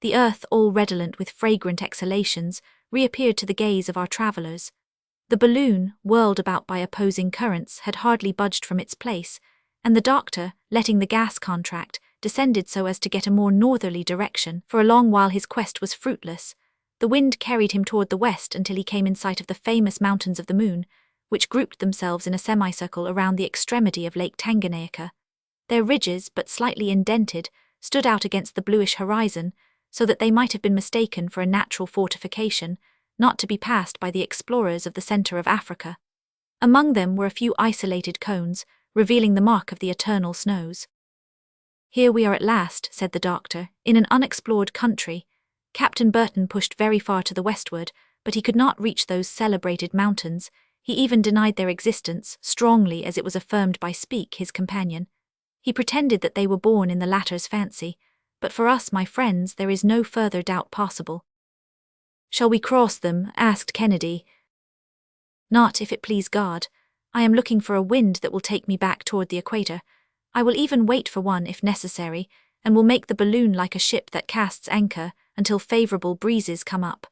The earth, all redolent with fragrant exhalations, reappeared to the gaze of our travellers. The balloon, whirled about by opposing currents, had hardly budged from its place, and the doctor, letting the gas contract, descended so as to get a more northerly direction. For a long while his quest was fruitless. The wind carried him toward the west until he came in sight of the famous Mountains of the Moon, which grouped themselves in a semicircle around the extremity of Lake Tanganyika. Their ridges, but slightly indented, stood out against the bluish horizon, so that they might have been mistaken for a natural fortification, not to be passed by the explorers of the center of Africa. Among them were a few isolated cones, revealing the mark of the eternal snows. "Here we are at last," said the doctor, "in an unexplored country." Captain Burton pushed very far to the westward, but he could not reach those celebrated mountains. He even denied their existence, strongly as it was affirmed by Speke, his companion. He pretended that they were born in the latter's fancy, but for us, my friends, there is no further doubt possible. "Shall we cross them?" asked Kennedy. "Not if it please God. I am looking for a wind that will take me back toward the equator. I will even wait for one if necessary, and will make the balloon like a ship that casts anchor until favorable breezes come up."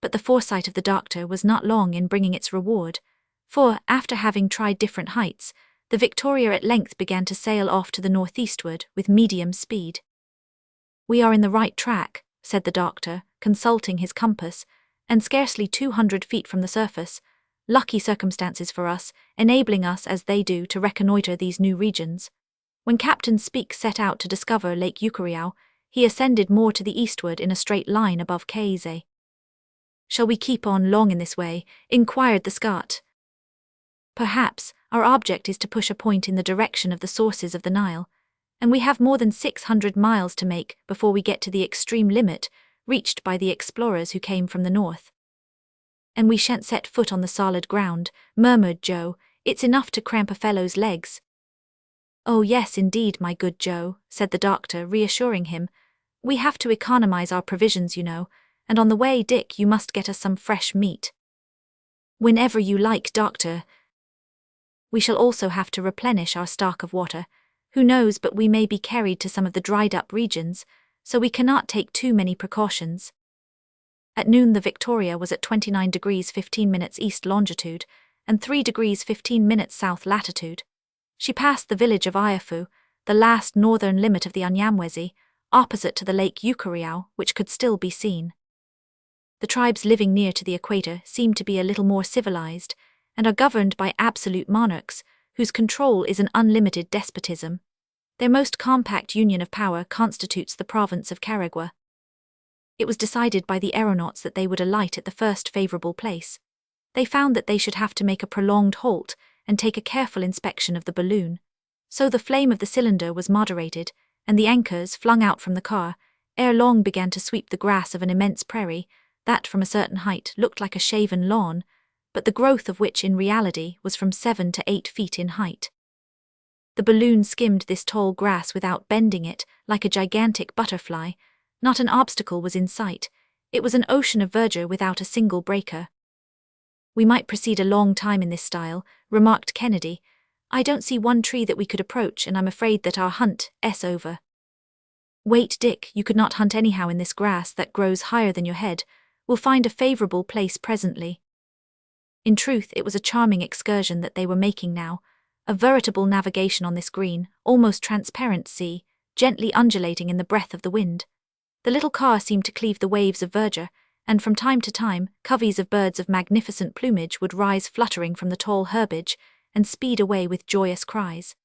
But the foresight of the doctor was not long in bringing its reward, for, after having tried different heights, the Victoria at length began to sail off to the northeastward with medium speed. "We are in the right track," said the doctor, consulting his compass, "and scarcely 200 feet from the surface. Lucky circumstances for us, enabling us as they do to reconnoiter these new regions." When Captain Speke set out to discover Lake Ucayali, he ascended more to the eastward in a straight line above Kaize. "Shall we keep on long in this way?" inquired the Scot. "Perhaps. Our object is to push a point in the direction of the sources of the Nile, and we have more than 600 miles to make before we get to the extreme limit reached by the explorers who came from the north." "And we shan't set foot on the solid ground," murmured Joe. "It's enough to cramp a fellow's legs." "Oh yes, indeed, my good Joe," said the doctor, reassuring him. "We have to economize our provisions, you know, and on the way, Dick, you must get us some fresh meat." "Whenever you like, doctor." "We shall also have to replenish our stock of water. Who knows but we may be carried to some of the dried-up regions, so we cannot take too many precautions." At noon the Victoria was at 29 degrees 15 minutes east longitude and 3 degrees 15 minutes south latitude. She passed the village of Iafu, the last northern limit of the Unyamwezi, opposite to the Lake Ucayali, which could still be seen. The tribes living near to the equator seem to be a little more civilized, and are governed by absolute monarchs, whose control is an unlimited despotism. Their most compact union of power constitutes the province of Karagwe. It was decided by the aeronauts that they would alight at the first favorable place. They found that they should have to make a prolonged halt and take a careful inspection of the balloon. So the flame of the cylinder was moderated, and the anchors, flung out from the car, ere long began to sweep the grass of an immense prairie, that from a certain height looked like a shaven lawn, but the growth of which in reality was from 7 to 8 feet in height. The balloon skimmed this tall grass without bending it, like a gigantic butterfly. Not an obstacle was in sight. It was an ocean of verdure without a single breaker. "We might proceed a long time in this style," remarked Kennedy. "I don't see one tree that we could approach, and I'm afraid that our hunt's over." "Wait, Dick, you could not hunt anyhow in this grass that grows higher than your head. We'll find a favorable place presently." In truth, it was a charming excursion that they were making now, a veritable navigation on this green, almost transparent sea, gently undulating in the breath of the wind. The little car seemed to cleave the waves of verdure, and from time to time, coveys of birds of magnificent plumage would rise fluttering from the tall herbage and speed away with joyous cries.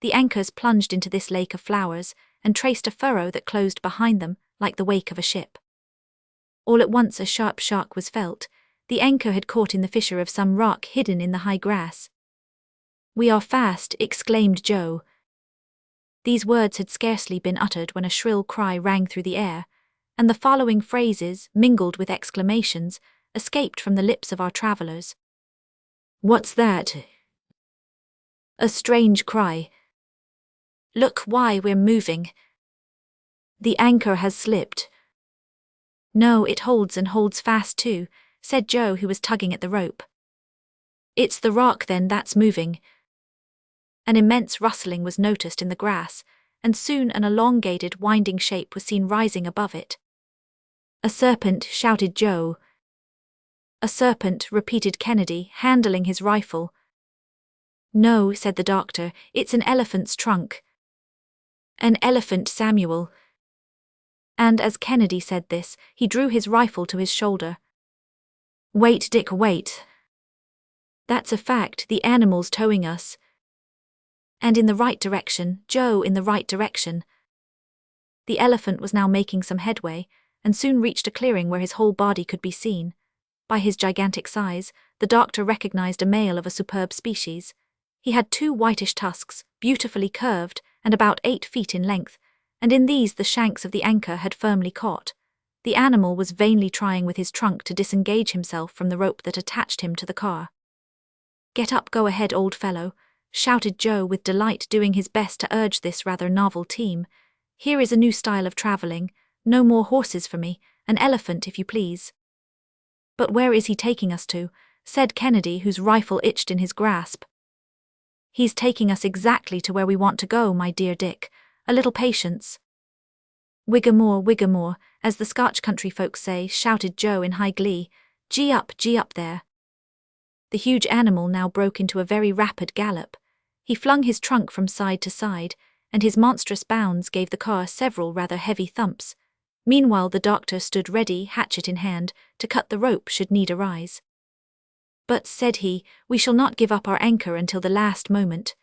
The anchors plunged into this lake of flowers and traced a furrow that closed behind them like the wake of a ship. All at once a sharp shock was felt. The anchor had caught in the fissure of some rock hidden in the high grass. "We are fast," exclaimed Joe. These words had scarcely been uttered when a shrill cry rang through the air, and the following phrases, mingled with exclamations, escaped from the lips of our travellers. "What's that?" "A strange cry." "Look, why, we're moving." "The anchor has slipped." "No, it holds and holds fast too," said Joe, who was tugging at the rope. "It's the rock then that's moving." An immense rustling was noticed in the grass, and soon an elongated, winding shape was seen rising above it. "A serpent," shouted Joe. "A serpent," repeated Kennedy, handling his rifle. "No," said the doctor, "it's an elephant's trunk." "An elephant, Samuel." And as Kennedy said this, he drew his rifle to his shoulder. "Wait, Dick, wait. That's a fact, the animal's towing us." And in the right direction, Joe, in the right direction. The elephant was now making some headway, and soon reached a clearing where his whole body could be seen. By his gigantic size, the doctor recognized a male of a superb species. He had 2 whitish tusks, beautifully curved, and about 8 feet in length, and in these the shanks of the anchor had firmly caught. The animal was vainly trying with his trunk to disengage himself from the rope that attached him to the car. "Get up, go ahead, old fellow," shouted Joe with delight, doing his best to urge this rather novel team. "Here is a new style of traveling. No more horses for me, an elephant if you please." "But where is he taking us to?" said Kennedy, whose rifle itched in his grasp. "He's taking us exactly to where we want to go, my dear Dick. A little patience." Whiggamore, as the Scotch country folks say," shouted Joe in high glee. Gee up there." The huge animal now broke into a very rapid gallop. He flung his trunk from side to side, and his monstrous bounds gave the car several rather heavy thumps. Meanwhile the doctor stood ready, hatchet in hand, to cut the rope should need arise. "But," said he, "we shall not give up our anchor until the last moment."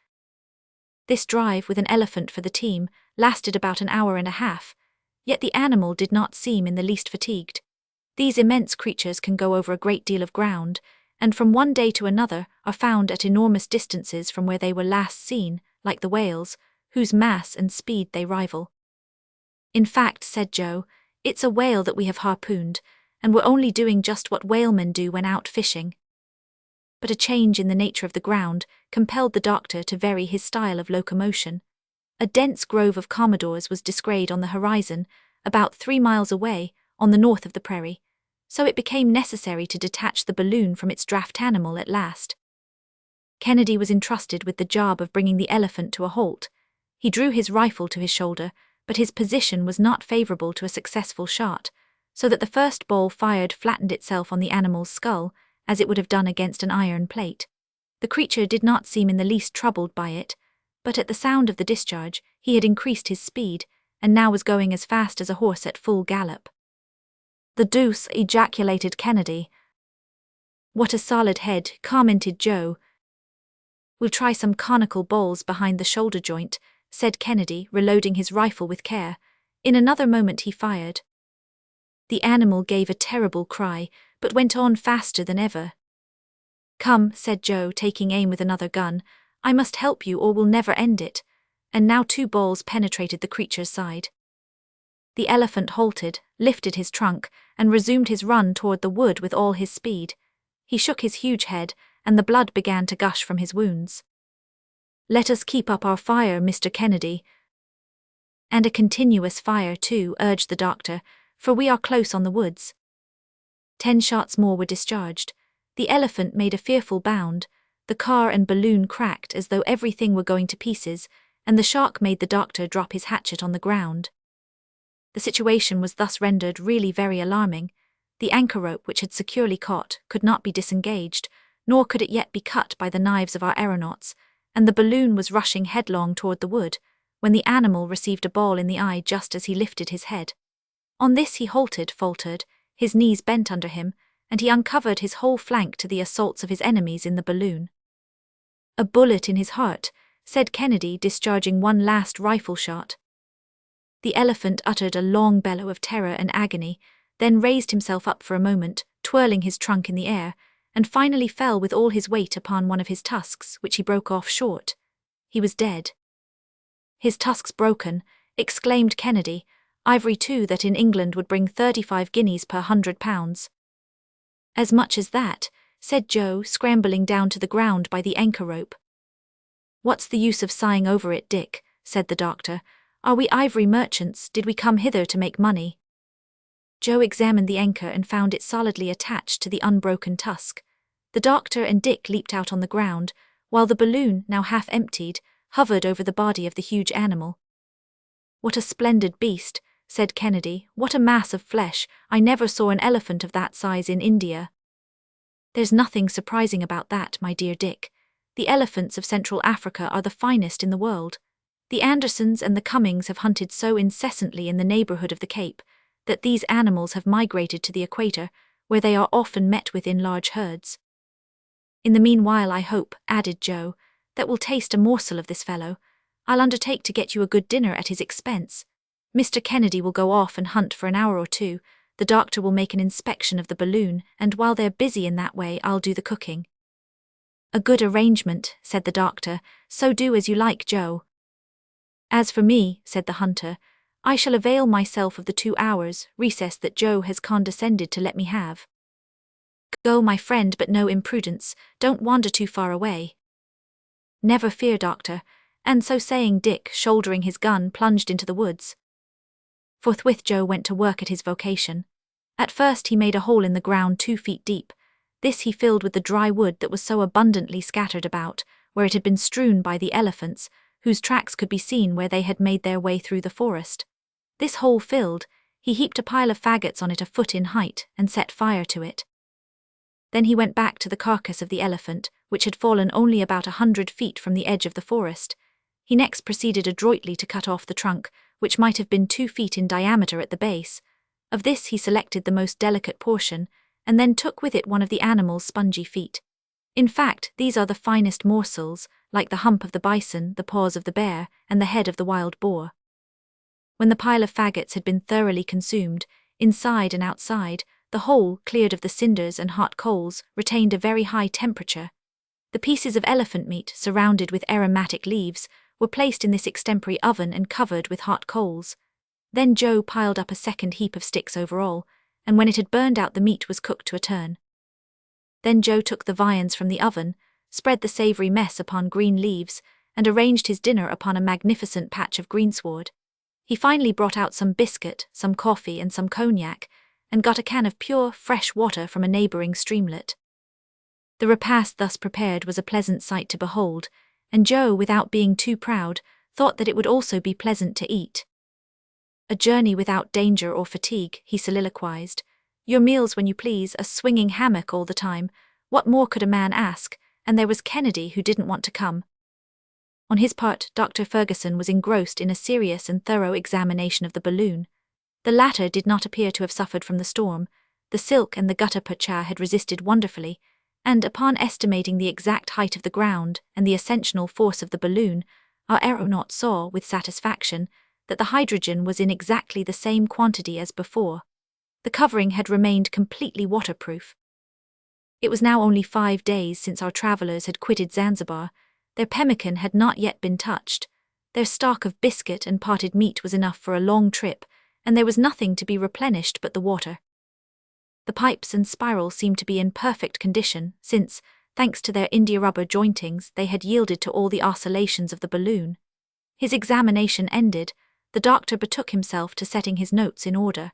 This drive, with an elephant for the team, lasted about an hour and a half, yet the animal did not seem in the least fatigued. These immense creatures can go over a great deal of ground, and from one day to another are found at enormous distances from where they were last seen, like the whales, whose mass and speed they rival. "In fact," said Joe, "it's a whale that we have harpooned, and we're only doing just what whalemen do when out fishing." But a change in the nature of the ground compelled the doctor to vary his style of locomotion. A dense grove of commodores was descried on the horizon, about 3 miles away, on the north of the prairie, so it became necessary to detach the balloon from its draft animal at last. Kennedy was entrusted with the job of bringing the elephant to a halt. He drew his rifle to his shoulder, but his position was not favorable to a successful shot, so that the first ball fired flattened itself on the animal's skull, as it would have done against an iron plate. The creature did not seem in the least troubled by it, but at the sound of the discharge he had increased his speed, and now was going as fast as a horse at full gallop. "The deuce," ejaculated Kennedy. "What a solid head," commented Joe. "We'll try some conical balls behind the shoulder joint," said Kennedy, reloading his rifle with care. In another moment he fired. The animal gave a terrible cry, but went on faster than ever. "Come," said Joe, taking aim with another gun, "I must help you or we'll never end it." And now 2 balls penetrated the creature's side. The elephant halted, lifted his trunk, and resumed his run toward the wood with all his speed. He shook his huge head, and the blood began to gush from his wounds. "Let us keep up our fire, Mr. Kennedy." "And a continuous fire, too," urged the doctor, "for we are close on the woods." 10 shots more were discharged. The elephant made a fearful bound. The car and balloon cracked as though everything were going to pieces, and the shock made the doctor drop his hatchet on the ground. The situation was thus rendered really very alarming. The anchor rope which had securely caught could not be disengaged, nor could it yet be cut by the knives of our aeronauts, and the balloon was rushing headlong toward the wood, when the animal received a ball in the eye just as he lifted his head. On this he faltered, his knees bent under him, and he uncovered his whole flank to the assaults of his enemies in the balloon. "A bullet in his heart," said Kennedy, discharging one last rifle shot. The elephant uttered a long bellow of terror and agony, then raised himself up for a moment, twirling his trunk in the air, and finally fell with all his weight upon one of his tusks, which he broke off short. He was dead. "His tusks broken," exclaimed Kennedy. "Ivory too that in England would bring 35 guineas per £100. "As much as that," said Joe, scrambling down to the ground by the anchor rope. "What's the use of sighing over it, Dick?" said the doctor. "Are we ivory merchants? Did we come hither to make money?" Joe examined the anchor and found it solidly attached to the unbroken tusk. The doctor and Dick leaped out on the ground, while the balloon, now half emptied, hovered over the body of the huge animal. "What a splendid beast," said Kennedy. "What a mass of flesh. I never saw an elephant of that size in India." "There's nothing surprising about that, my dear Dick. The elephants of Central Africa are the finest in the world. The Andersons and the Cummings have hunted so incessantly in the neighborhood of the Cape that these animals have migrated to the equator, where they are often met with in large herds. In the meanwhile, I hope," added Joe, "that we'll taste a morsel of this fellow. I'll undertake to get you a good dinner at his expense. Mr. Kennedy will go off and hunt for an hour or two, the doctor will make an inspection of the balloon, and while they're busy in that way, I'll do the cooking." "A good arrangement," said the doctor. "So do as you like, Joe." "As for me," said the hunter, "I shall avail myself of the 2 hours recess that Joe has condescended to let me have." "Go, my friend, but no imprudence. Don't wander too far away." "Never fear, doctor," and so saying Dick, shouldering his gun, plunged into the woods. Forthwith Joe went to work at his vocation. At first he made a hole in the ground 2 feet deep. This he filled with the dry wood that was so abundantly scattered about, where it had been strewn by the elephants, whose tracks could be seen where they had made their way through the forest. This hole filled, he heaped a pile of faggots on it a foot in height and set fire to it. Then he went back to the carcass of the elephant, which had fallen only about 100 feet from the edge of the forest. He next proceeded adroitly to cut off the trunk, which might have been 2 feet in diameter at the base. Of this he selected the most delicate portion, and then took with it one of the animal's spongy feet. In fact, these are the finest morsels, like the hump of the bison, the paws of the bear, and the head of the wild boar. When the pile of faggots had been thoroughly consumed, inside and outside, the whole, cleared of the cinders and hot coals, retained a very high temperature. The pieces of elephant meat, surrounded with aromatic leaves, were placed in this extempore oven and covered with hot coals. Then Joe piled up a second heap of sticks over all, and when it had burned out, the meat was cooked to a turn. Then Joe took the viands from the oven, spread the savoury mess upon green leaves, and arranged his dinner upon a magnificent patch of greensward. He finally brought out some biscuit, some coffee, and some cognac, and got a can of pure, fresh water from a neighbouring streamlet. The repast thus prepared was a pleasant sight to behold, and Joe, without being too proud, thought that it would also be pleasant to eat. "A journey without danger or fatigue," he soliloquized. "Your meals when you please, a swinging hammock all the time. What more could a man ask?" And there was Kennedy, who didn't want to come. On his part, Dr. Ferguson was engrossed in a serious and thorough examination of the balloon. The latter did not appear to have suffered from the storm. The silk and the gutta percha had resisted wonderfully, and upon estimating the exact height of the ground and the ascensional force of the balloon, our aeronaut saw, with satisfaction, that the hydrogen was in exactly the same quantity as before. The covering had remained completely waterproof. It was now only 5 days since our travellers had quitted Zanzibar. Their pemmican had not yet been touched. Their stock of biscuit and potted meat was enough for a long trip, and there was nothing to be replenished but the water. The pipes and spiral seemed to be in perfect condition, since, thanks to their india-rubber jointings, they had yielded to all the oscillations of the balloon. His examination ended, the doctor betook himself to setting his notes in order.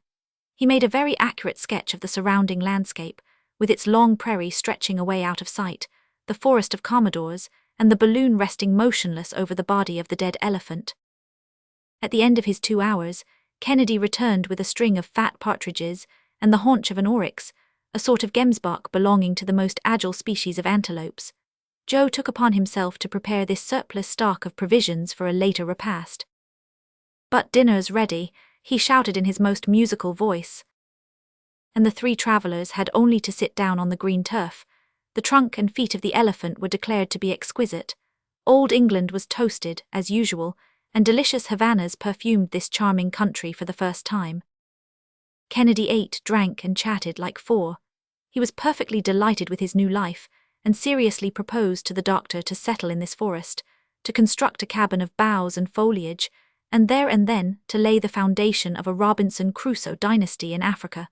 He made a very accurate sketch of the surrounding landscape, with its long prairie stretching away out of sight, the forest of Commodores, and the balloon resting motionless over the body of the dead elephant. At the end of his 2 hours, Kennedy returned with a string of fat partridges and the haunch of an oryx, a sort of gemsbok belonging to the most agile species of antelopes. Joe took upon himself to prepare this surplus stock of provisions for a later repast. "But dinner's ready," he shouted in his most musical voice. And the 3 travellers had only to sit down on the green turf. The trunk and feet of the elephant were declared to be exquisite. Old England was toasted, as usual, and delicious savannas perfumed this charming country for the first time. Kennedy ate, drank, and chatted like 4. He was perfectly delighted with his new life, and seriously proposed to the doctor to settle in this forest, to construct a cabin of boughs and foliage, and there and then to lay the foundation of a Robinson Crusoe dynasty in Africa.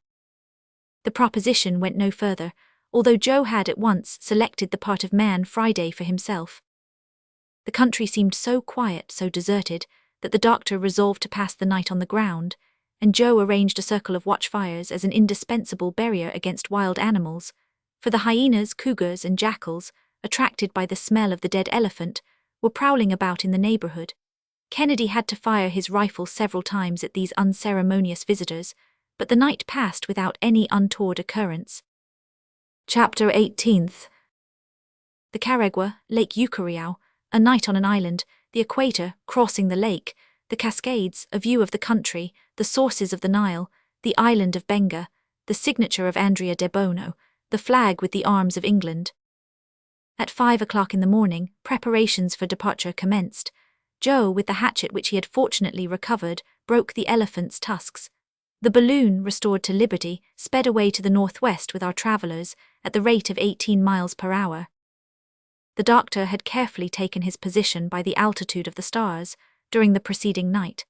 The proposition went no further, although Joe had at once selected the part of Man Friday for himself. The country seemed so quiet, so deserted, that the doctor resolved to pass the night on the ground, and Joe arranged a circle of watchfires as an indispensable barrier against wild animals, for the hyenas, cougars, and jackals, attracted by the smell of the dead elephant, were prowling about in the neighborhood. Kennedy had to fire his rifle several times at these unceremonious visitors, but the night passed without any untoward occurrence. Chapter 18th. The Caragua, Lake Ucayali, a night on an island, the equator, crossing the lake, the Cascades, a view of the country, the sources of the Nile, the island of Benga, the signature of Andrea de Bono, the flag with the arms of England. At 5 o'clock in the morning, preparations for departure commenced. Joe, with the hatchet which he had fortunately recovered, broke the elephant's tusks. The balloon, restored to liberty, sped away to the northwest with our travellers, at the rate of 18 miles per hour. The doctor had carefully taken his position by the altitude of the stars during the preceding night.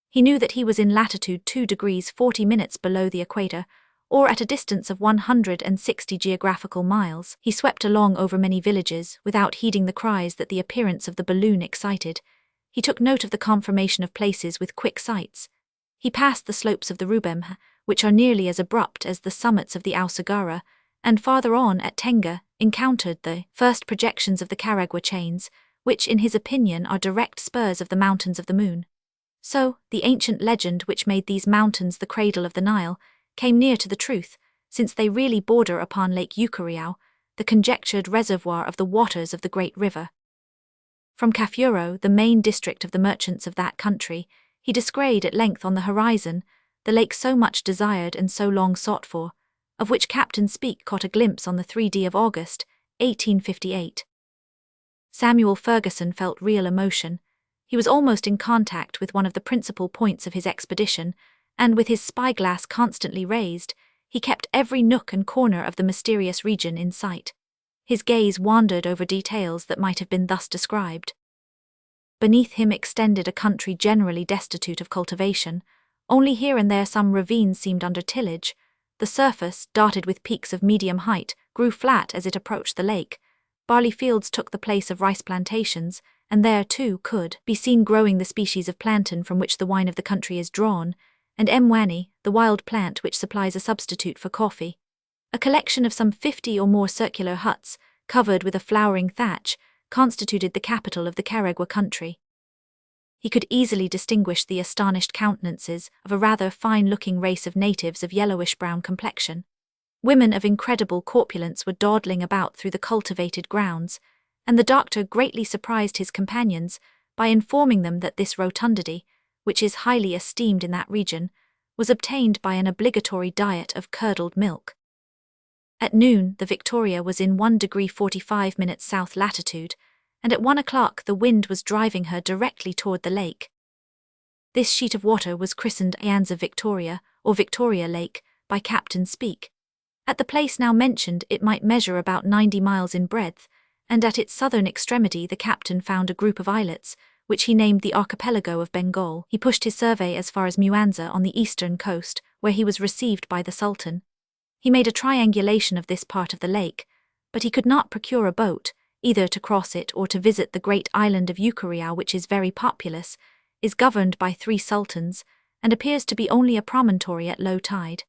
He knew that he was in latitude 2 degrees 40 minutes below the equator, or at a distance of 160 geographical miles. He swept along over many villages, without heeding the cries that the appearance of the balloon excited. He took note of the conformation of places with quick sights. He passed the slopes of the Rubem, which are nearly as abrupt as the summits of the Ausagara, and farther on at Tenga, encountered the first projections of the Caragua chains, which in his opinion are direct spurs of the Mountains of the Moon. So, the ancient legend which made these mountains the cradle of the Nile came near to the truth, since they really border upon Lake Ucayali, the conjectured reservoir of the waters of the great river. From Kafuro, the main district of the merchants of that country, he descried at length on the horizon the lake so much desired and so long sought for, of which Captain Speke caught a glimpse on the 3d of August, 1858. Samuel Ferguson felt real emotion. He was almost in contact with one of the principal points of his expedition, and with his spyglass constantly raised, he kept every nook and corner of the mysterious region in sight. His gaze wandered over details that might have been thus described. Beneath him extended a country generally destitute of cultivation. Only here and there some ravines seemed under tillage. The surface, dotted with peaks of medium height, grew flat as it approached the lake. Barley fields took the place of rice plantations, and there, too, could be seen growing the species of plantain from which the wine of the country is drawn, and mwani, the wild plant which supplies a substitute for coffee. A collection of some 50 or more circular huts, covered with a flowering thatch, constituted the capital of the Caragua country. He could easily distinguish the astonished countenances of a rather fine-looking race of natives of yellowish-brown complexion. Women of incredible corpulence were dawdling about through the cultivated grounds, and the doctor greatly surprised his companions by informing them that this rotundity, which is highly esteemed in that region, was obtained by an obligatory diet of curdled milk. At noon, the Victoria was in 1 degree 45 minutes south latitude, and at 1 o'clock the wind was driving her directly toward the lake. This sheet of water was christened Nyanza Victoria, or Victoria Lake, by Captain Speke. At the place now mentioned it might measure about 90 miles in breadth, and at its southern extremity the captain found a group of islets, which he named the Archipelago of Bengal. He pushed his survey as far as Muanza on the eastern coast, where he was received by the Sultan. He made a triangulation of this part of the lake, but he could not procure a boat, either to cross it or to visit the great island of Ucayali, which is very populous, is governed by 3 sultans, and appears to be only a promontory at low tide.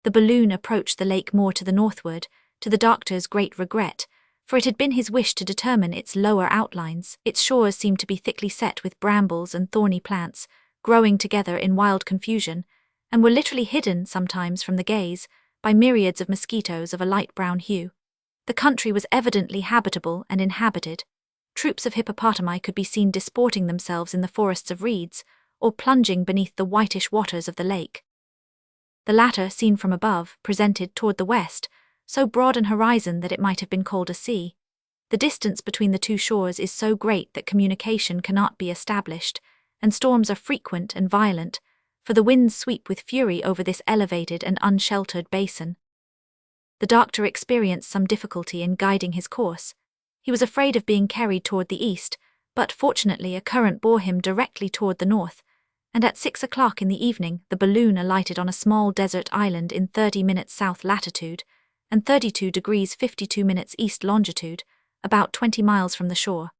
The balloon approached the lake more to the northward, to the doctor's great regret, for it had been his wish to determine its lower outlines. Its shores seemed to be thickly set with brambles and thorny plants, growing together in wild confusion, and were literally hidden sometimes from the gaze by myriads of mosquitoes of a light brown hue. The country was evidently habitable and inhabited. Troops of hippopotami could be seen disporting themselves in the forests of reeds, or plunging beneath the whitish waters of the lake. The latter, seen from above, presented toward the west so broad an horizon that it might have been called a sea. The distance between the 2 shores is so great that communication cannot be established, and storms are frequent and violent, for the winds sweep with fury over this elevated and unsheltered basin. The doctor experienced some difficulty in guiding his course. He was afraid of being carried toward the east, but fortunately a current bore him directly toward the north, and at 6 o'clock in the evening the balloon alighted on a small desert island in 30 minutes south latitude, and 32 degrees 52 minutes east longitude, about 20 miles from the shore.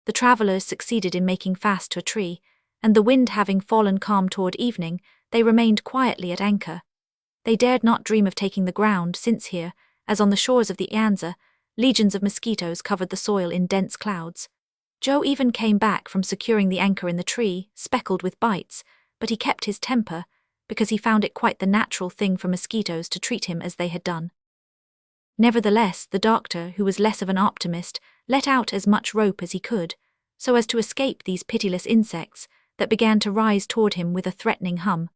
The travellers succeeded in making fast to a tree, and the wind having fallen calm toward evening, they remained quietly at anchor. They dared not dream of taking the ground, since here, as on the shores of the Nyanza, legions of mosquitoes covered the soil in dense clouds. Joe even came back from securing the anchor in the tree, speckled with bites, but he kept his temper, because he found it quite the natural thing for mosquitoes to treat him as they had done. Nevertheless, the doctor, who was less of an optimist, let out as much rope as he could, so as to escape these pitiless insects that began to rise toward him with a threatening hum.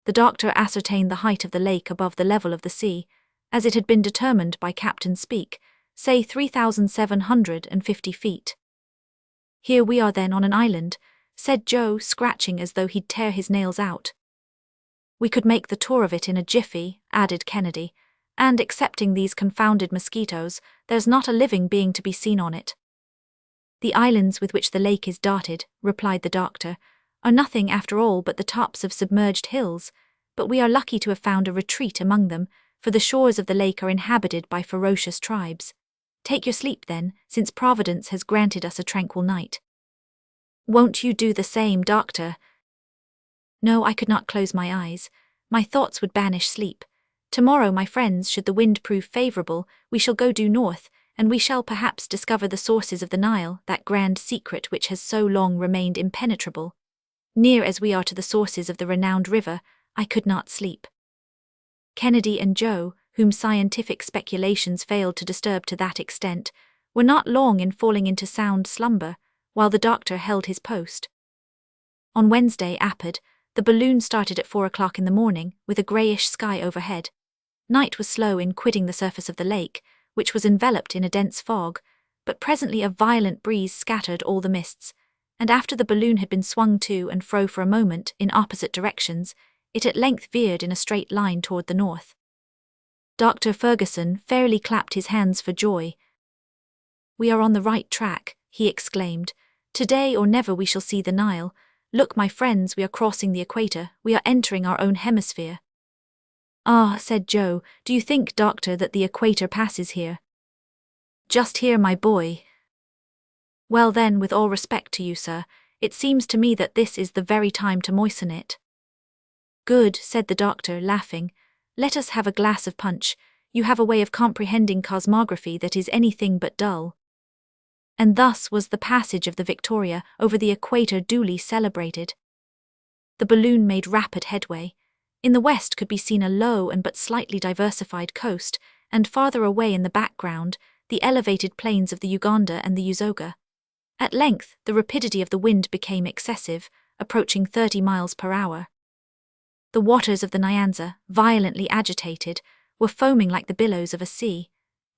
The doctor ascertained the height of the lake above the level of the sea, as it had been determined by Captain Speke, say 3,750 feet. "Here we are then on an island," said Joe, scratching as though he'd tear his nails out. "We could make the tour of it in a jiffy," added Kennedy, "and, excepting these confounded mosquitoes, there's not a living being to be seen on it." "The islands with which the lake is dotted," replied the doctor, "are nothing after all but the tops of submerged hills, but we are lucky to have found a retreat among them, for the shores of the lake are inhabited by ferocious tribes. Take your sleep then, since Providence has granted us a tranquil night." "Won't you do the same, doctor?" "No, I could not close my eyes. My thoughts would banish sleep. Tomorrow, my friends, should the wind prove favorable, we shall go due north, and we shall perhaps discover the sources of the Nile, that grand secret which has so long remained impenetrable. Near as we are to the sources of the renowned river, I could not sleep." Kennedy and Joe, whom scientific speculations failed to disturb to that extent, were not long in falling into sound slumber, while the doctor held his post. On Wednesday apud, the balloon started at 4 o'clock in the morning, with a greyish sky overhead. Night was slow in quitting the surface of the lake, which was enveloped in a dense fog, but presently a violent breeze scattered all the mists, and after the balloon had been swung to and fro for a moment in opposite directions, it at length veered in a straight line toward the north. Dr. Ferguson fairly clapped his hands for joy. "We are on the right track," he exclaimed. "Today or never we shall see the Nile. Look, my friends, we are crossing the equator, we are entering our own hemisphere." "Ah," said Joe, "do you think, doctor, that the equator passes here?" "Just here, my boy." "Well then, with all respect to you, sir, it seems to me that this is the very time to moisten it." "Good," said the doctor, laughing. "Let us have a glass of punch. You have a way of comprehending cosmography that is anything but dull." And thus was the passage of the Victoria over the equator duly celebrated. The balloon made rapid headway. In the west could be seen a low and but slightly diversified coast, and farther away in the background, the elevated plains of the Uganda and the Usoga. At length, the rapidity of the wind became excessive, approaching 30 miles per hour. The waters of the Nyanza, violently agitated, were foaming like the billows of a sea.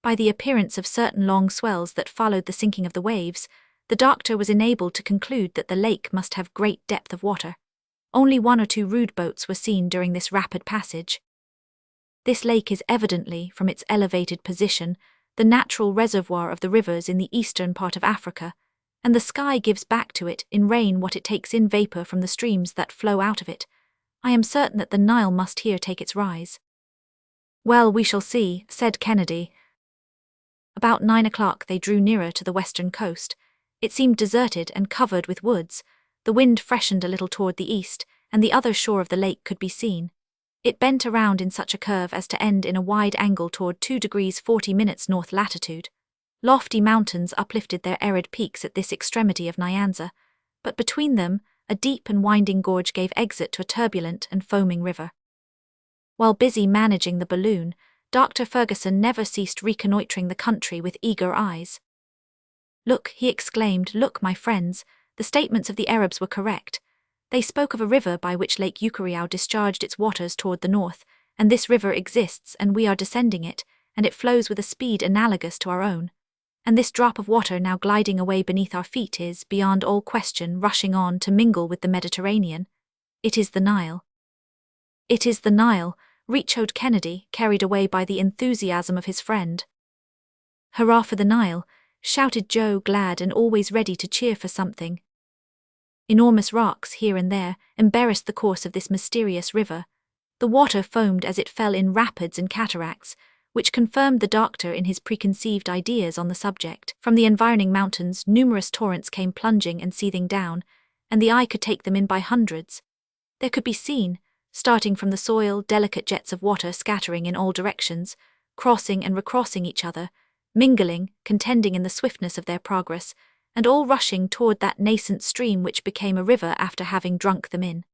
By the appearance of certain long swells that followed the sinking of the waves, the doctor was enabled to conclude that the lake must have great depth of water. Only 1 or 2 rude boats were seen during this rapid passage. This lake is evidently, from its elevated position, the natural reservoir of the rivers in the eastern part of Africa, and the sky gives back to it in rain what it takes in vapor from the streams that flow out of it. I am certain that the Nile must here take its rise." "Well, we shall see," said Kennedy. About 9 o'clock they drew nearer to the western coast. It seemed deserted and covered with woods. The wind freshened a little toward the east, and the other shore of the lake could be seen. It bent around in such a curve as to end in a wide angle toward 2 degrees 40 minutes north latitude. Lofty mountains uplifted their arid peaks at this extremity of Nyanza, but between them, a deep and winding gorge gave exit to a turbulent and foaming river. While busy managing the balloon, Dr. Ferguson never ceased reconnoitring the country with eager eyes. "Look," he exclaimed, "look, my friends, the statements of the Arabs were correct. They spoke of a river by which Lake Ucayali discharged its waters toward the north, and this river exists and we are descending it, and it flows with a speed analogous to our own. And this drop of water now gliding away beneath our feet is, beyond all question, rushing on to mingle with the Mediterranean. It is the Nile." "It is the Nile," echoed Kennedy, carried away by the enthusiasm of his friend. "Hurrah for the Nile," shouted Joe, glad and always ready to cheer for something. Enormous rocks here and there embarrassed the course of this mysterious river. The water foamed as it fell in rapids and cataracts, which confirmed the doctor in his preconceived ideas on the subject. From the environing mountains, numerous torrents came plunging and seething down, and the eye could take them in by hundreds. There could be seen, starting from the soil, delicate jets of water scattering in all directions, crossing and recrossing each other, mingling, contending in the swiftness of their progress, and all rushing toward that nascent stream which became a river after having drunk them in.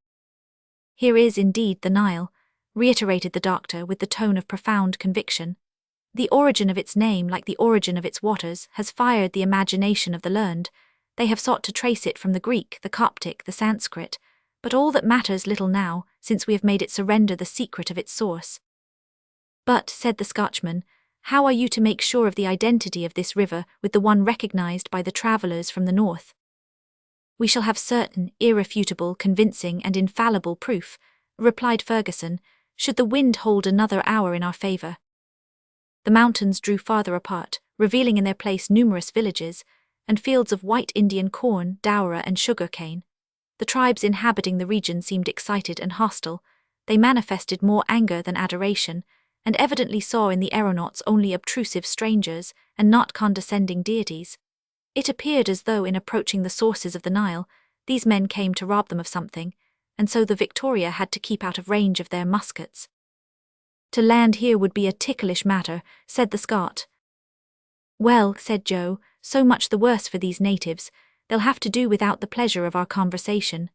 "Here is indeed the Nile," reiterated the doctor with the tone of profound conviction. "The origin of its name, like the origin of its waters, has fired the imagination of the learned. They have sought to trace it from the Greek, the Coptic, the Sanskrit, but all that matters little now, since we have made it surrender the secret of its source." "But," said the Scotchman, "how are you to make sure of the identity of this river with the one recognized by the travellers from the north?" "We shall have certain, irrefutable, convincing, and infallible proof," replied Ferguson, "should the wind hold another hour in our favour." The mountains drew farther apart, revealing in their place numerous villages, and fields of white Indian corn, doura, and sugar cane. The tribes inhabiting the region seemed excited and hostile. They manifested more anger than adoration, and evidently saw in the aeronauts only obtrusive strangers, and not condescending deities. It appeared as though in approaching the sources of the Nile, these men came to rob them of something, and so the Victoria had to keep out of range of their muskets. "To land here would be a ticklish matter," said the Scot. "Well," said Joe, "so much the worse for these natives. They'll have to do without the pleasure of our conversation."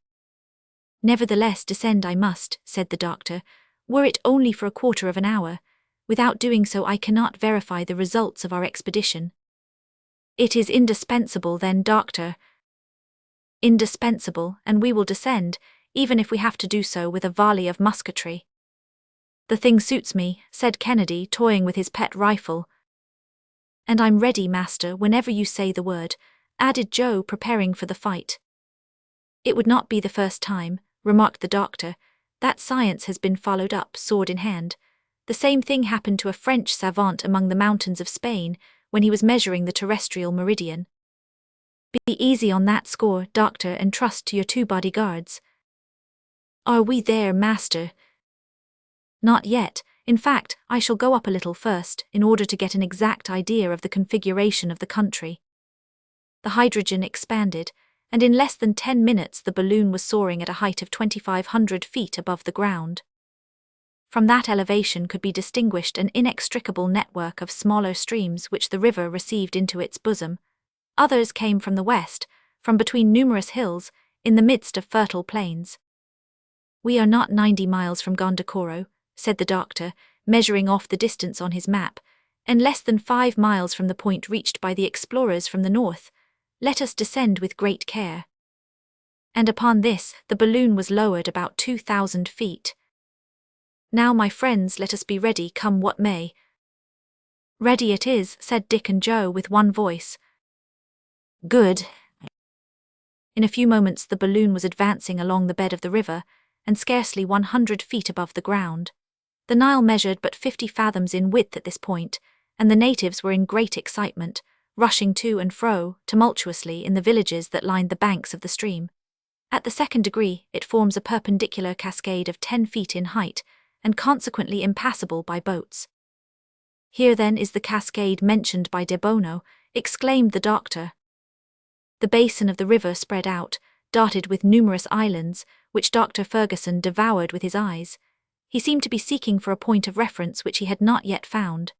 "Nevertheless descend I must," said the doctor, "were it only for a quarter of an hour. Without doing so I cannot verify the results of our expedition." "It is indispensable then, doctor." "Indispensable, and we will descend, even if we have to do so with a volley of musketry." "The thing suits me," said Kennedy, toying with his pet rifle. "And I'm ready, master, whenever you say the word," added Joe, preparing for the fight. "It would not be the first time," remarked the doctor. "That science has been followed up, sword in hand. The same thing happened to a French savant among the mountains of Spain when he was measuring the terrestrial meridian. Be easy on that score, doctor, and trust to your 2 bodyguards." "Are we there, master?" "Not yet. In fact, I shall go up a little first, in order to get an exact idea of the configuration of the country." The hydrogen expanded, and in less than 10 minutes the balloon was soaring at a height of 2,500 feet above the ground. From that elevation could be distinguished an inextricable network of smaller streams which the river received into its bosom. Others came from the west, from between numerous hills, in the midst of fertile plains. "We are not 90 miles from Gondokoro," said the doctor, measuring off the distance on his map, "and less than 5 miles from the point reached by the explorers from the north. Let us descend with great care." And upon this, the balloon was lowered about 2,000 feet. "Now, my friends, let us be ready, come what may." "Ready it is," said Dick and Joe with one voice. "Good." In a few moments the balloon was advancing along the bed of the river, and scarcely 100 feet above the ground. The Nile measured but 50 fathoms in width at this point, and the natives were in great excitement, rushing to and fro, tumultuously, in the villages that lined the banks of the stream. At the 2nd degree, it forms a perpendicular cascade of 10 feet in height, and consequently impassable by boats. "Here then is the cascade mentioned by De Bono," exclaimed the doctor. The basin of the river spread out, dotted with numerous islands, which Dr. Ferguson devoured with his eyes. He seemed to be seeking for a point of reference which he had not yet found.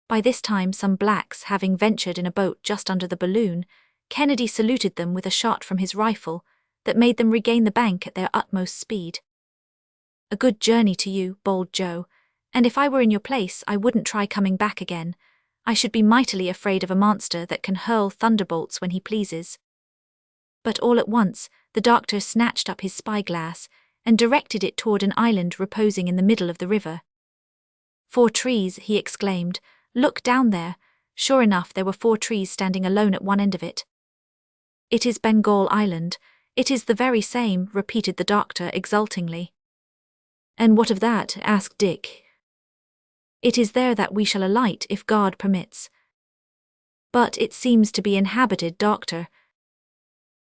By this time some blacks having ventured in a boat just under the balloon, Kennedy saluted them with a shot from his rifle that made them regain the bank at their utmost speed. "A good journey to you, bold Joe, and if I were in your place I wouldn't try coming back again. I should be mightily afraid of a monster that can hurl thunderbolts when he pleases." But all at once the doctor snatched up his spyglass and directed it toward an island reposing in the middle of the river. "4 trees," he exclaimed. "Look down there." Sure enough, there were 4 trees standing alone at one end of it. "It is Bengal Island. It is the very same," repeated the doctor exultingly. "And what of that?" asked Dick. "It is there that we shall alight if God permits." "But it seems to be inhabited, doctor."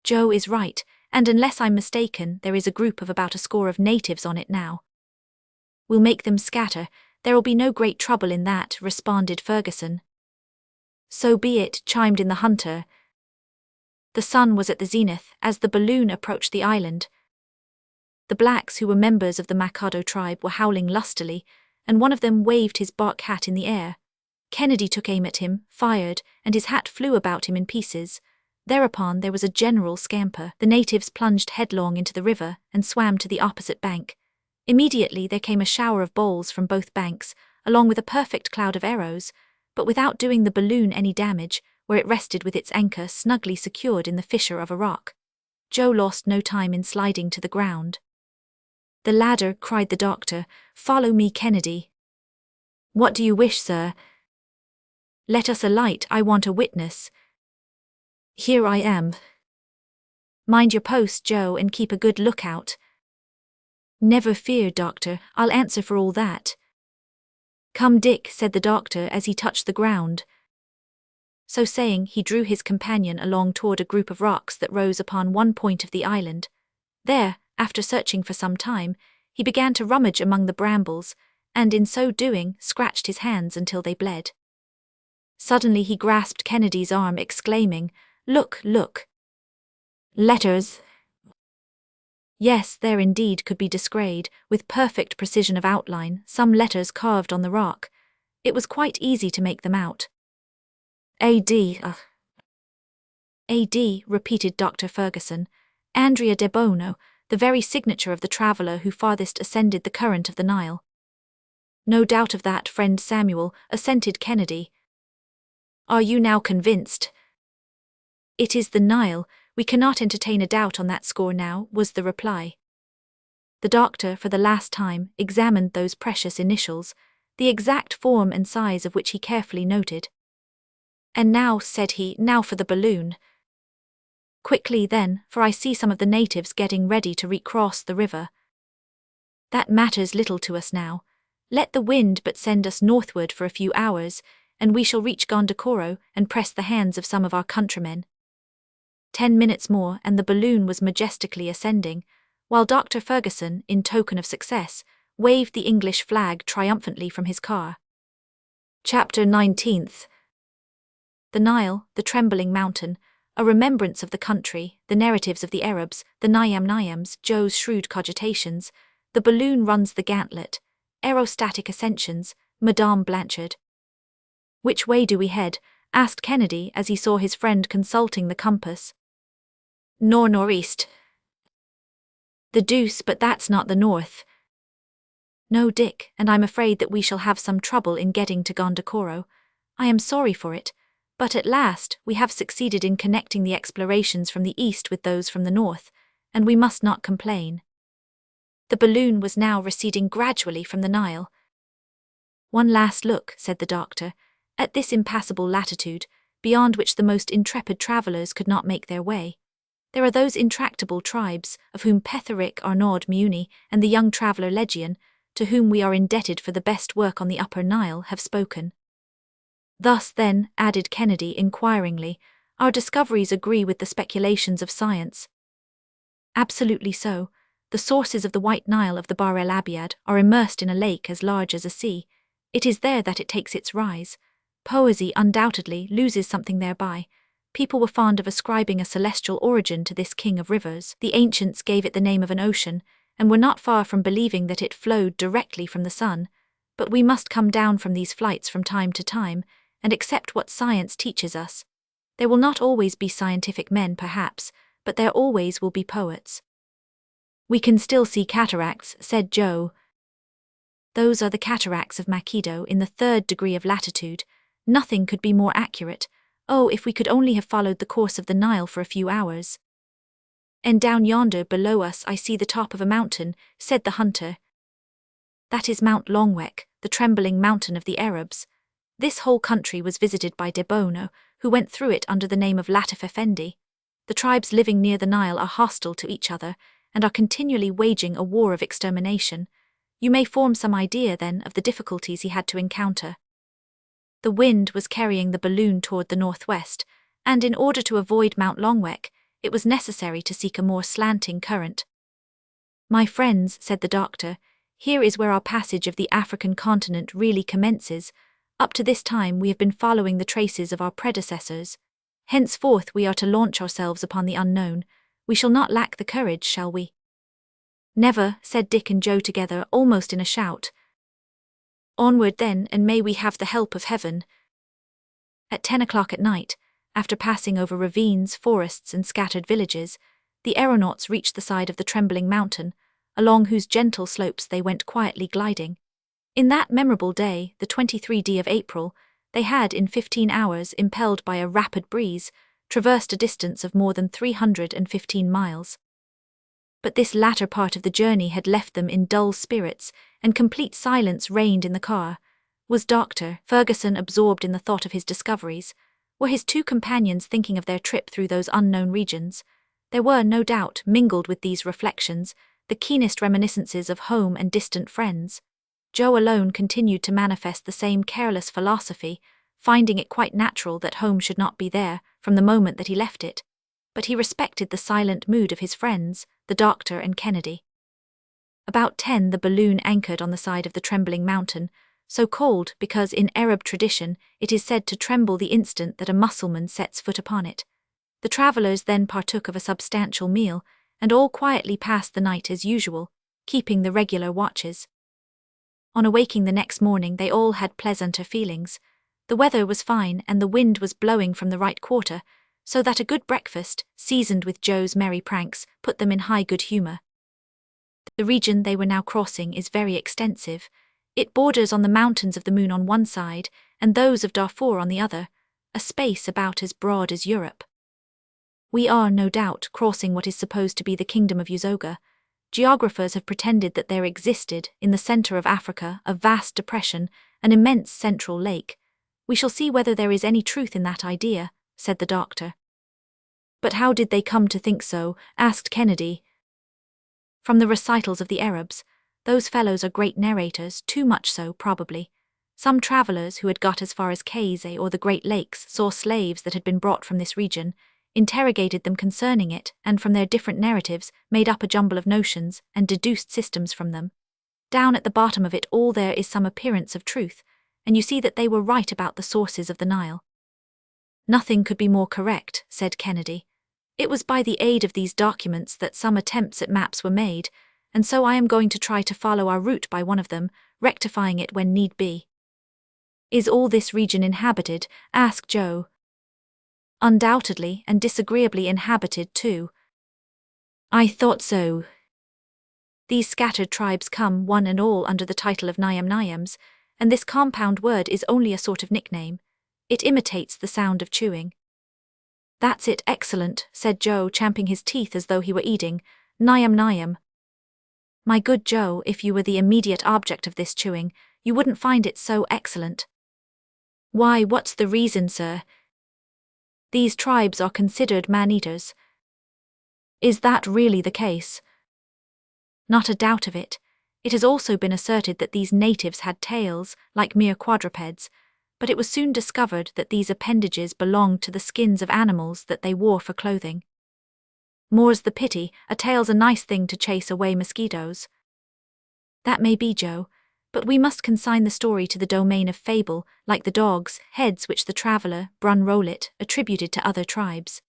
"Joe is right, and unless I'm mistaken, there is a group of about a score of natives on it now." "We'll make them scatter. There'll be no great trouble in that," responded Ferguson. "So be it," chimed in the hunter. The sun was at the zenith as the balloon approached the island. The blacks, who were members of the Makado tribe, were howling lustily, and one of them waved his bark hat in the air. Kennedy took aim at him, fired, and his hat flew about him in pieces. Thereupon there was a general scamper. The natives plunged headlong into the river and swam to the opposite bank. Immediately there came a shower of bowls from both banks, along with a perfect cloud of arrows, but without doing the balloon any damage, where it rested with its anchor snugly secured in the fissure of a rock. Joe lost no time in sliding to the ground. "The ladder," cried the doctor. "Follow me, Kennedy." "What do you wish, sir?" "Let us alight, I want a witness." "Here I am." "Mind your post, Joe, and keep a good lookout." "Never fear, doctor, I'll answer for all that." "Come, Dick," said the doctor as he touched the ground. So saying, he drew his companion along toward a group of rocks that rose upon one point of the island. There, after searching for some time, he began to rummage among the brambles, and in so doing scratched his hands until they bled. Suddenly he grasped Kennedy's arm, exclaiming, "Look, look! Letters!" Yes, there indeed could be descried, with perfect precision of outline, some letters carved on the rock. It was quite easy to make them out. A.D. A.D., repeated Dr. Ferguson. Andrea de Bono, the very signature of the traveller who farthest ascended the current of the Nile. "No doubt of that, friend Samuel," assented Kennedy. "Are you now convinced?" "It is the Nile. We cannot entertain a doubt on that score now," was the reply. The doctor, for the last time, examined those precious initials, the exact form and size of which he carefully noted. "And now," said he, "now for the balloon." "Quickly then, for I see some of the natives getting ready to recross the river." "That matters little to us now. Let the wind but send us northward for a few hours, and we shall reach Gondokoro and press the hands of some of our countrymen." 10 minutes more and the balloon was majestically ascending, while Dr. Ferguson, in token of success, waved the English flag triumphantly from his car. Chapter 19th. The Nile, the trembling mountain, a remembrance of the country, the narratives of the Arabs, the Niams, Joe's shrewd cogitations, the balloon runs the gauntlet, aerostatic ascensions, Madame Blanchard. "Which way do we head?" asked Kennedy as he saw his friend consulting the compass. "Northeast." "The deuce, but that's not the north." "No, Dick, and I'm afraid that we shall have some trouble in getting to Gondokoro. I am sorry for it, but at last we have succeeded in connecting the explorations from the east with those from the north, and we must not complain." The balloon was now receding gradually from the Nile. "One last look," said the doctor, "at this impassable latitude, beyond which the most intrepid travellers could not make their way. There are those intractable tribes, of whom Petherick, Arnaud Muni, and the young traveller Legion, to whom we are indebted for the best work on the Upper Nile, have spoken." "Thus, then," added Kennedy inquiringly, "our discoveries agree with the speculations of science." "Absolutely so. The sources of the White Nile of the Bahr el Abiad are immersed in a lake as large as a sea. It is there that it takes its rise. Poesy undoubtedly loses something thereby. People were fond of ascribing a celestial origin to this king of rivers. The ancients gave it the name of an ocean, and were not far from believing that it flowed directly from the sun. But we must come down from these flights from time to time, and accept what science teaches us. There will not always be scientific men, perhaps, but there always will be poets." "We can still see cataracts," said Joe. "Those are the cataracts of Makido in the 3rd degree of latitude. Nothing could be more accurate. Oh, if we could only have followed the course of the Nile for a few hours." "And down yonder below us I see the top of a mountain," said the hunter. "That is Mount Longwek, the trembling mountain of the Arabs. This whole country was visited by de Bono, who went through it under the name of Latif Effendi. The tribes living near the Nile are hostile to each other, and are continually waging a war of extermination. You may form some idea, then, of the difficulties he had to encounter. The wind was carrying the balloon toward the northwest, and in order to avoid Mount Longwek, it was necessary to seek a more slanting current. "My friends," said the doctor, "here is where our passage of the African continent really commences. Up to this time we have been following the traces of our predecessors. Henceforth we are to launch ourselves upon the unknown. We shall not lack the courage, shall we?" "Never," said Dick and Joe together, almost in a shout. "Onward then, and may we have the help of heaven." At 10 o'clock at night, After passing over ravines, forests, and scattered villages, the aeronauts reached the side of the trembling mountain, along whose gentle slopes they went quietly gliding. In that memorable day, the 23rd of April, they had, in 15 hours, impelled by a rapid breeze, traversed a distance of more than 315 miles. But this latter part of the journey had left them in dull spirits, and complete silence reigned in the car. Was Dr. Ferguson absorbed in the thought of his discoveries? Were his two companions thinking of their trip through those unknown regions? There were, no doubt, mingled with these reflections, the keenest reminiscences of home and distant friends. Joe alone continued to manifest the same careless philosophy, finding it quite natural that home should not be there from the moment that he left it. But he respected the silent mood of his friends, the doctor and Kennedy. About 10 the balloon anchored on the side of the trembling mountain, so called because in Arab tradition it is said to tremble the instant that a Mussulman sets foot upon it. The travellers then partook of a substantial meal, and all quietly passed the night as usual, keeping the regular watches. On awaking the next morning they all had pleasanter feelings. The weather was fine and the wind was blowing from the right quarter, so that a good breakfast, seasoned with Joe's merry pranks, put them in high good humour. The region they were now crossing is very extensive. It borders on the mountains of the moon on one side, and those of Darfur on the other, a space about as broad as Europe. We are, no doubt, crossing what is supposed to be the kingdom of Usoga. Geographers have pretended that there existed, in the centre of Africa, a vast depression, an immense central lake. We shall see whether there is any truth in that idea, said the doctor. But how did they come to think so? Asked Kennedy. From the recitals of the Arabs. Those fellows are great narrators, too much so, probably. Some travellers who had got as far as Kayse or the Great Lakes saw slaves that had been brought from this region, interrogated them concerning it, and from their different narratives made up a jumble of notions and deduced systems from them. Down at the bottom of it all there is some appearance of truth, and you see that they were right about the sources of the Nile. Nothing could be more correct, said Kennedy. It was by the aid of these documents that some attempts at maps were made, and so I am going to try to follow our route by one of them, rectifying it when need be. Is all this region inhabited? Asked Joe. Undoubtedly, and disagreeably inhabited too. I thought so. These scattered tribes come, one and all, under the title of Nyam-Nyams, and this compound word is only a sort of nickname. It imitates the sound of chewing. That's it, excellent, said Joe, champing his teeth as though he were eating. Nyam-Nyam. My good Joe, if you were the immediate object of this chewing, you wouldn't find it so excellent. Why, what's the reason, sir? These tribes are considered man-eaters. Is that really the case? Not a doubt of it. It has also been asserted that these natives had tails, like mere quadrupeds, but it was soon discovered that these appendages belonged to the skins of animals that they wore for clothing. More's the pity, a tail's a nice thing to chase away mosquitoes. That may be, Joe, but we must consign the story to the domain of fable, like the dogs' heads which the traveller, Brun Rollet, attributed to other tribes.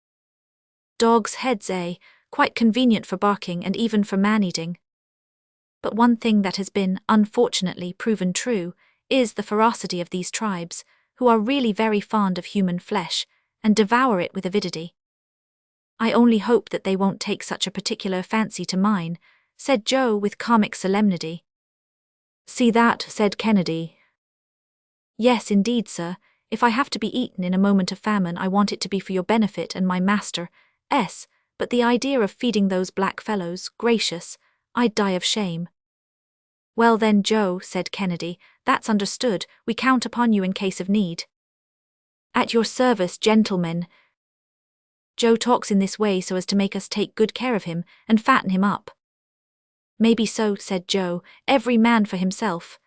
Dogs' heads, eh? Quite convenient for barking and even for man-eating. But one thing that has been, unfortunately, proven true, is the ferocity of these tribes, who are really very fond of human flesh, and devour it with avidity. I only hope that they won't take such a particular fancy to mine, said Joe with comic solemnity. See that, said Kennedy. Yes, indeed, sir. If I have to be eaten in a moment of famine, I want it to be for your benefit and my master's, but the idea of feeding those black fellows, gracious, I'd die of shame. Well then, Joe, said Kennedy, that's understood. We count upon you in case of need. At your service, gentlemen. Joe talks in this way so as to make us take good care of him and fatten him up. Maybe so, said Joe, every man for himself.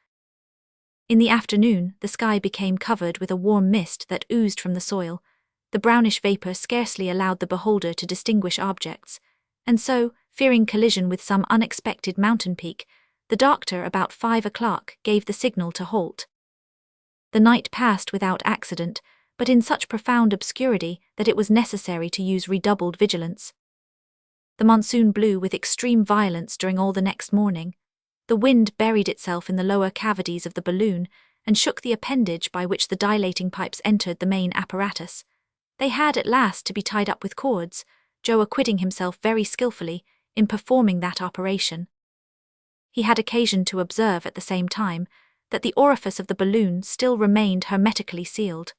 In the afternoon, the sky became covered with a warm mist that oozed from the soil. The brownish vapour scarcely allowed the beholder to distinguish objects, and so, fearing collision with some unexpected mountain peak, the doctor about 5 o'clock gave the signal to halt. The night passed without accident, but in such profound obscurity that it was necessary to use redoubled vigilance. The monsoon blew with extreme violence during all the next morning. The wind buried itself in the lower cavities of the balloon and shook the appendage by which the dilating pipes entered the main apparatus. They had at last to be tied up with cords, Joe acquitting himself very skillfully in performing that operation. He had occasion to observe at the same time that the orifice of the balloon still remained hermetically sealed.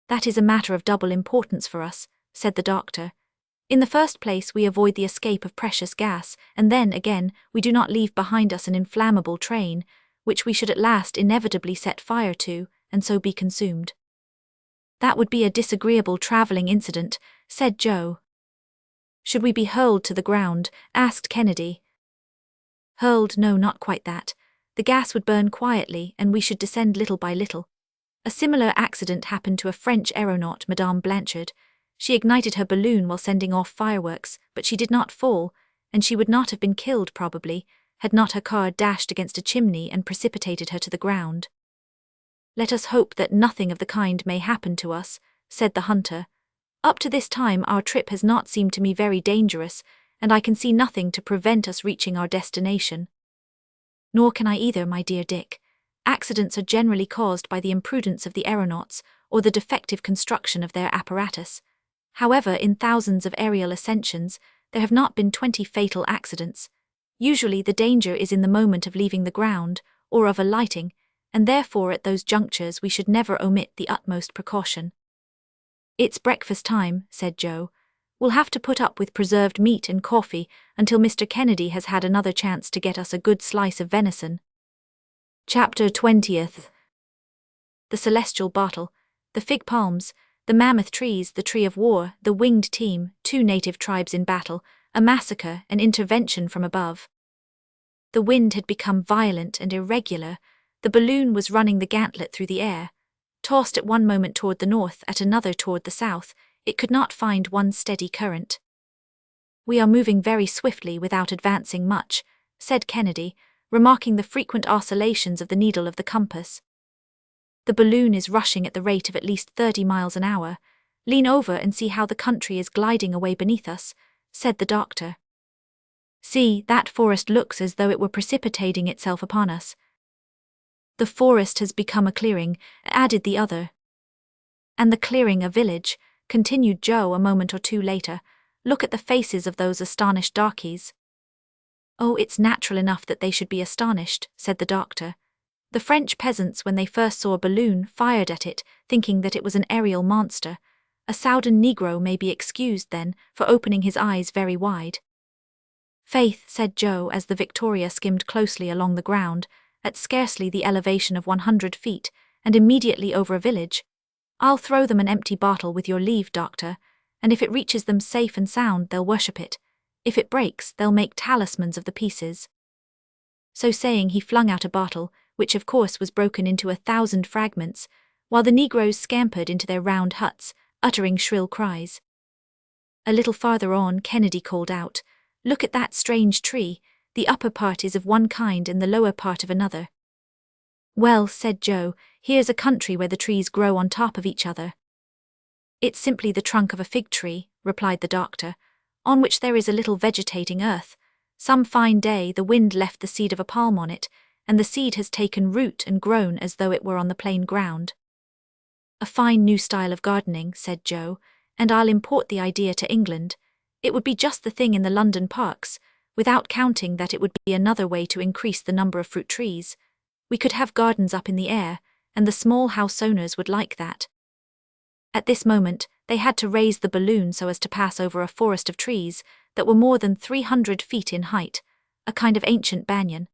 "That is a matter of double importance for us," said the doctor. "In the first place, we avoid the escape of precious gas, and then, again, we do not leave behind us an inflammable train, which we should at last inevitably set fire to, and so be consumed." "That would be a disagreeable traveling incident," said Joe. "Should we be hurled to the ground?" asked Kennedy. "Hurled? No, not quite that. The gas would burn quietly, and we should descend little by little. A similar accident happened to a French aeronaut, Madame Blanchard. She ignited her balloon while sending off fireworks, but she did not fall, and she would not have been killed, probably, had not her car dashed against a chimney and precipitated her to the ground." "Let us hope that nothing of the kind may happen to us," said the hunter. "Up to this time our trip has not seemed to me very dangerous, and I can see nothing to prevent us reaching our destination." "Nor can I either, my dear Dick. Accidents are generally caused by the imprudence of the aeronauts or the defective construction of their apparatus. However, in thousands of aerial ascensions, there have not been 20 fatal accidents. Usually the danger is in the moment of leaving the ground, or of alighting, and therefore at those junctures we should never omit the utmost precaution." "It's breakfast time," said Joe. "We'll have to put up with preserved meat and coffee until Mr. Kennedy has had another chance to get us a good slice of venison." Chapter 20th. The celestial bottle, the fig palms, the mammoth trees, the tree of war, the winged team, 2 native tribes in battle, a massacre, an intervention from above. The wind had become violent and irregular. The balloon was running the gauntlet through the air. Tossed at one moment toward the north, at another toward the south, it could not find one steady current. "We are moving very swiftly without advancing much," said Kennedy, remarking the frequent oscillations of the needle of the compass. "The balloon is rushing at the rate of at least 30 miles an hour. Lean over and see how the country is gliding away beneath us," said the doctor. "See, that forest looks as though it were precipitating itself upon us." "The forest has become a clearing," added the other. "And the clearing a village," continued Joe a moment or two later. "Look at the faces of those astonished darkies." "Oh, it's natural enough that they should be astonished," said the doctor. "The French peasants, when they first saw a balloon, fired at it, thinking that it was an aerial monster. A Soudan Negro may be excused, then, for opening his eyes very wide." "Faith," said Joe as the Victoria skimmed closely along the ground, at scarcely the elevation of 100 feet, and immediately over a village. "I'll throw them an empty bottle with your leave, doctor, and if it reaches them safe and sound, they'll worship it. If it breaks, they'll make talismans of the pieces." So saying, he flung out a bottle, which of course was broken into 1,000 fragments, while the Negroes scampered into their round huts, uttering shrill cries. A little farther on, Kennedy called out, "Look at that strange tree. The upper part is of one kind and the lower part of another." "Well," said Joe, "here's a country where the trees grow on top of each other." "It's simply the trunk of a fig tree," replied the doctor, "on which there is a little vegetating earth. Some fine day the wind left the seed of a palm on it, and the seed has taken root and grown as though it were on the plain ground." "A fine new style of gardening," said Joe, "and I'll import the idea to England. It would be just the thing in the London parks, without counting that it would be another way to increase the number of fruit trees. We could have gardens up in the air, and the small house owners would like that." At this moment, they had to raise the balloon so as to pass over a forest of trees that were more than 300 feet in height, a kind of ancient banyan.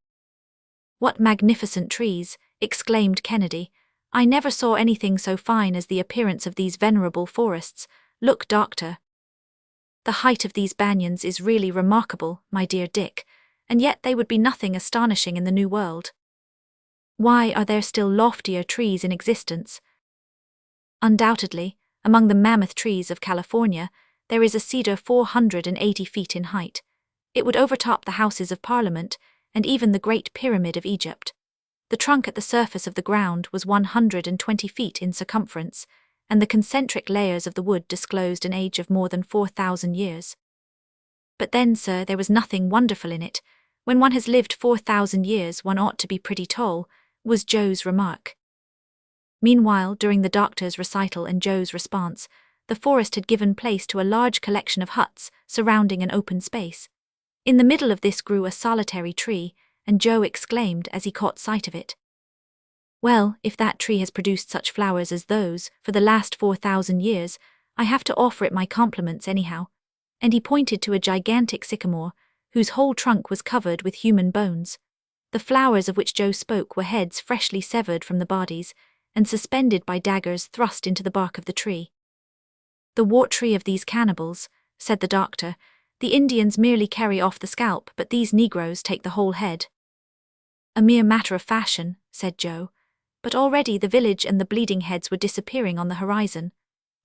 "What magnificent trees!" exclaimed Kennedy. "I never saw anything so fine as the appearance of these venerable forests. Look, doctor." "The height of these banyans is really remarkable, my dear Dick, and yet they would be nothing astonishing in the New World." "Why are there still loftier trees in existence?" "Undoubtedly, among the mammoth trees of California, there is a cedar 480 feet in height. It would overtop the Houses of Parliament and even the Great Pyramid of Egypt. The trunk at the surface of the ground was 120 feet in circumference, and the concentric layers of the wood disclosed an age of more than 4,000 years. But then, sir, there was nothing wonderful in it. When one has lived 4,000 years, one ought to be pretty tall," was Joe's remark. Meanwhile, during the doctor's recital and Joe's response, the forest had given place to a large collection of huts surrounding an open space. In the middle of this grew a solitary tree, and Joe exclaimed as he caught sight of it, "Well, if that tree has produced such flowers as those for the last 4,000 years, I have to offer it my compliments anyhow." And he pointed to a gigantic sycamore, whose whole trunk was covered with human bones. The flowers of which Joe spoke were heads freshly severed from the bodies and suspended by daggers thrust into the bark of the tree. "The wart tree of these cannibals," said the doctor. "The Indians merely carry off the scalp, but these Negroes take the whole head." "A mere matter of fashion," said Joe. But already the village and the bleeding heads were disappearing on the horizon.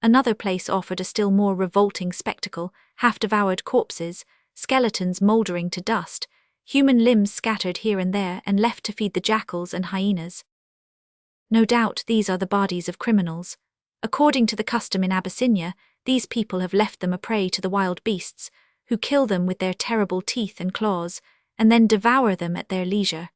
Another place offered a still more revolting spectacle: half-devoured corpses, skeletons mouldering to dust, human limbs scattered here and there and left to feed the jackals and hyenas. "No doubt these are the bodies of criminals. According to the custom in Abyssinia, these people have left them a prey to the wild beasts, who kill them with their terrible teeth and claws, and then devour them at their leisure."